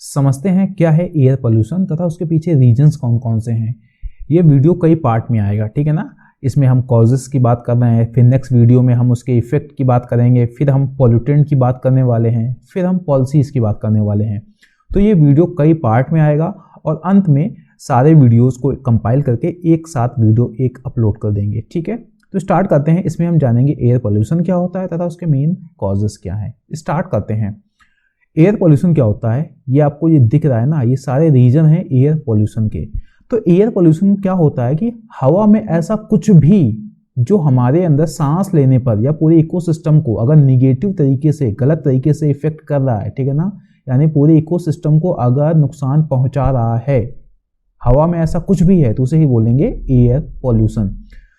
समझते हैं क्या है एयर पोल्यूशन तथा उसके पीछे रीजंस कौन कौन से हैं। ये वीडियो कई पार्ट में आएगा, ठीक है ना। इसमें हम कॉजेस की बात कर रहे हैं, फिर नेक्स्ट वीडियो में हम उसके इफेक्ट की बात करेंगे, फिर हम पॉल्यूटेंट की बात करने वाले हैं, फिर हम पॉलिसीज़ की बात करने वाले हैं। तो ये वीडियो कई पार्ट में आएगा और अंत में सारे वीडियोस को कंपाइल करके एक साथ वीडियो एक अपलोड कर देंगे, ठीक है। तो स्टार्ट करते हैं। इसमें हम जानेंगे एयर पोल्यूशन क्या होता है तथा उसके मेन कॉजेस क्या हैं। स्टार्ट करते हैं। एयर पोल्यूशन क्या होता है, ये आपको ये दिख रहा है ना, ये सारे रीजन हैं एयर पोल्यूशन के। तो एयर पोल्यूशन क्या होता है कि हवा में ऐसा कुछ भी जो हमारे अंदर सांस लेने पर या पूरे इकोसिस्टम को अगर निगेटिव तरीके से, गलत तरीके से इफेक्ट कर रहा है, ठीक है ना, यानी पूरे इकोसिस्टम को अगर नुकसान पहुंचा रहा है, हवा में ऐसा कुछ भी है तो उसे ही बोलेंगे air pollution.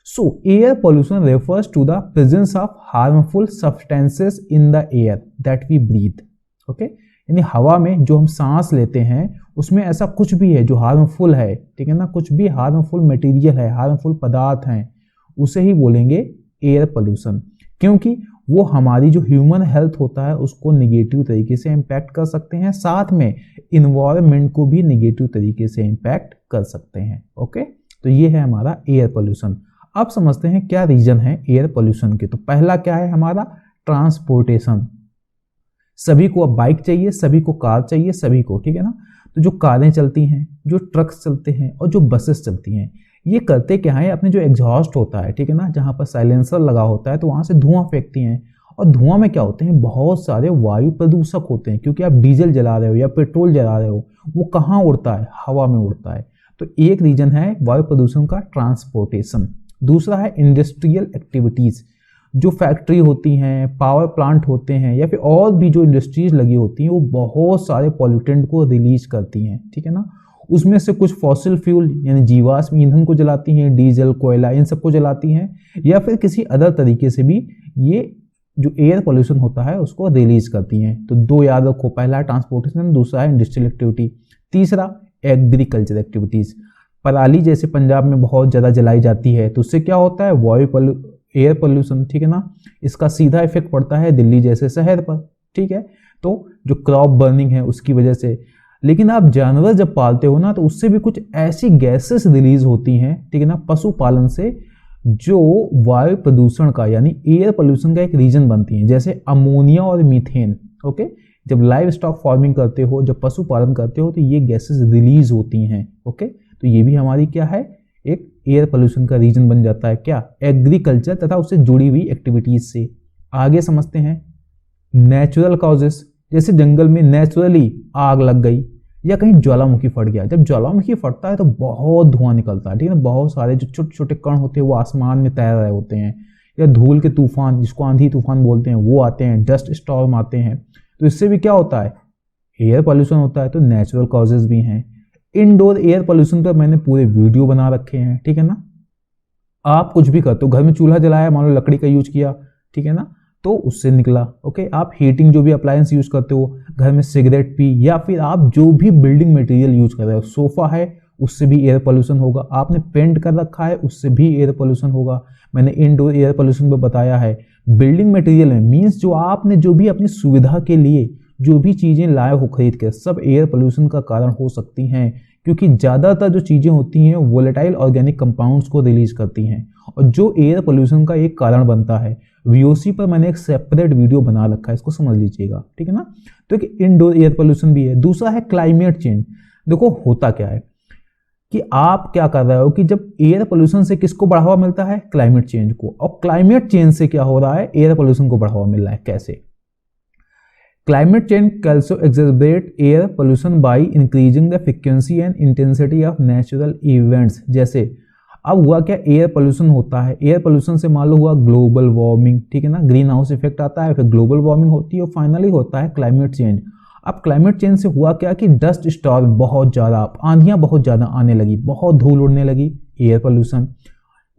So air pollution refers to the presence of harmful substances in the air that we breathe. Okay, यानी हवा में जो हम सांस लेते हैं उसमें ऐसा कुछ भी है जो हार्मफुल है, ठीक है ना, कुछ भी हार्मफुल मटेरियल है, हार्मफुल पदार्थ हैं, उसे ही बोलेंगे एयर पोल्यूशन। क्योंकि वो हमारी जो ह्यूमन हेल्थ होता है उसको निगेटिव तरीके से इम्पैक्ट कर सकते हैं, साथ में इन्वायरमेंट को भी निगेटिव तरीके से इम्पैक्ट कर सकते हैं। ओके, तो ये है हमारा एयर पोल्यूशन। अब समझते हैं क्या रीजन है एयर पोल्यूशन के। तो पहला क्या है हमारा, ट्रांसपोर्टेशन। सभी को अब बाइक चाहिए, सभी को कार चाहिए, सभी को, ठीक है ना। तो जो कारें चलती हैं, जो ट्रक्स चलते हैं और जो बसेस चलती हैं, ये करते क्या है, अपने जो एग्जॉस्ट होता है, ठीक है ना, जहाँ पर साइलेंसर लगा होता है तो वहाँ से धुआं फेंकती हैं। और धुआं में क्या होते हैं, बहुत सारे वायु प्रदूषक होते हैं, क्योंकि आप डीजल जला रहे हो या पेट्रोल जला रहे हो, वो कहाँ उड़ता है, हवा में उड़ता है। तो एक रीजन है वायु प्रदूषण का, ट्रांसपोर्टेशन। दूसरा है इंडस्ट्रियल एक्टिविटीज़, जो फैक्ट्री होती हैं, पावर प्लांट होते हैं, या फिर और भी जो इंडस्ट्रीज लगी होती हैं, वो बहुत सारे पॉल्यूटेंट को रिलीज करती हैं, ठीक है ना। उसमें से कुछ फॉसिल फ्यूल यानी जीवाश्म ईंधन को जलाती हैं, डीजल, कोयला, इन सबको जलाती हैं, या फिर किसी अदर तरीके से भी ये जो एयर पोल्यूशन होता है उसको रिलीज करती हैं। तो दो याद रखो, पहला है ट्रांसपोर्टेशन, दूसरा है इंडस्ट्रियल एक्टिविटी, तीसरा एग्रीकल्चर एक्टिविटीज़। पराली जैसे पंजाब में बहुत ज़्यादा जलाई जाती है तो उससे क्या होता है, एयर पोल्यूशन, ठीक है ना। इसका सीधा इफेक्ट पड़ता है दिल्ली जैसे शहर पर, ठीक है। तो जो क्रॉप बर्निंग है उसकी वजह से। लेकिन आप जानवर जब पालते हो ना तो उससे भी कुछ ऐसी गैसेस रिलीज होती हैं, ठीक है ना, पशुपालन से, जो वायु प्रदूषण का यानी एयर पोल्यूशन का एक रीजन बनती हैं, जैसे अमोनिया और मीथेन। ओके, जब लाइव स्टॉक फार्मिंग करते हो, जब पशुपालन करते हो तो ये गैसेस रिलीज होती हैं। ओके, तो ये भी हमारी क्या है, एक एयर पोल्यूशन का रीजन बन जाता है। क्या, एग्रीकल्चर तथा उससे जुड़ी हुई एक्टिविटीज से। आगे समझते हैं नेचुरल कॉजेस, जैसे जंगल में नेचुरली आग लग गई या कहीं ज्वालामुखी फट गया। जब ज्वालामुखी फटता है तो बहुत धुआं निकलता है, ठीक है ना, बहुत सारे जो छोटे छोटे कण होते हैं वो आसमान में तैर रहे होते हैं, या धूल के तूफान जिसको आंधी तूफान बोलते हैं वो आते हैं, डस्ट स्टॉर्म आते हैं। तो इससे भी क्या होता है, एयर पोल्यूशन होता है। तो नेचुरल कॉजेज भी हैं। इनडोर एयर पोल्यूशन पर मैंने पूरे वीडियो बना रखे हैं, ठीक है ना। आप कुछ भी करते हो, घर में चूल्हा जलाया, मान लो लकड़ी का यूज किया, ठीक है ना, तो उससे निकला। ओके, आप हीटिंग जो भी अप्लायंस यूज करते हो, घर में सिगरेट पी, या फिर आप जो भी बिल्डिंग मटेरियल यूज कर रहे हो, सोफा है, उससे भी एयर पोल्यूशन होगा। आपने पेंट कर रखा है, उससे भी एयर पोल्यूशन होगा। मैंने इनडोर एयर पोल्यूशन पर बताया है। बिल्डिंग मटेरियल में मीन्स जो आपने जो भी अपनी सुविधा के लिए जो भी चीज़ें लाए हो खरीद के, सब एयर पोल्यूशन का कारण हो सकती हैं, क्योंकि ज़्यादातर जो चीज़ें होती हैं वोलेटाइल ऑर्गेनिक कंपाउंड्स को रिलीज करती हैं, और जो एयर पोल्यूशन का एक कारण बनता है। वीओसी पर मैंने एक सेपरेट वीडियो बना रखा है, इसको समझ लीजिएगा, ठीक है ना। तो एक इंडोर एयर पोल्यूशन भी है। दूसरा है क्लाइमेट चेंज। देखो होता क्या है कि आप क्या कर रहे हो कि जब एयर पोल्यूशन से किसको बढ़ावा मिलता है, क्लाइमेट चेंज को, और क्लाइमेट चेंज से क्या हो रहा है, एयर पोल्यूशन को बढ़ावा मिल रहा है। कैसे, Climate change also exacerbate air pollution by increasing the frequency and intensity of natural events। जैसे अब हुआ क्या, एयर पोल्यूशन होता है, एयर पोल्यूशन से मान लो हुआ ग्लोबल वार्मिंग, ठीक है ना, ग्रीन हाउस इफेक्ट आता है, फिर ग्लोबल वार्मिंग होती है और फाइनली होता है क्लाइमेट चेंज। अब क्लाइमेट चेंज से हुआ क्या कि डस्ट स्टॉर्म बहुत ज़्यादा, आंधियाँ बहुत ज़्यादा आने लगी, बहुत धूल उड़ने लगी, एयर पोल्यूशन।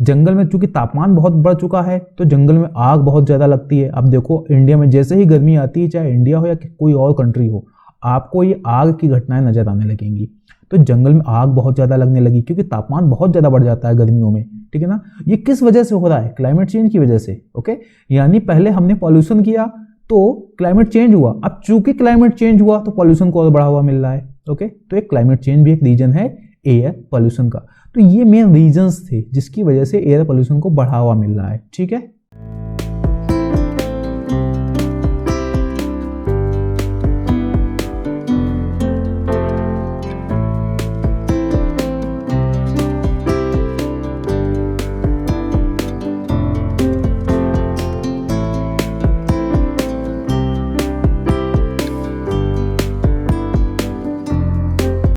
जंगल में चूंकि तापमान बहुत बढ़ चुका है तो जंगल में आग बहुत ज़्यादा लगती है। अब देखो इंडिया में जैसे ही गर्मी आती है, चाहे इंडिया हो या कोई और कंट्री हो, आपको ये आग की घटनाएं नजर आने लगेंगी। तो जंगल में आग बहुत ज़्यादा लगने लगी क्योंकि तापमान बहुत ज़्यादा बढ़ जाता है गर्मियों में, ठीक है ना। ये किस वजह से हो रहा है, क्लाइमेट चेंज की वजह से। ओके, यानी पहले हमने पॉल्यूशन किया तो क्लाइमेट चेंज हुआ। अब चूंकि क्लाइमेट चेंज हुआ तो पॉल्यूशन को और बढ़ावा मिल रहा है। ओके, तो एक क्लाइमेट चेंज भी एक रीजन है एयर पॉल्यूशन का। तो ये मेन रीजंस थे जिसकी वजह से एयर पॉल्यूशन को बढ़ावा मिल रहा है। ठीक है।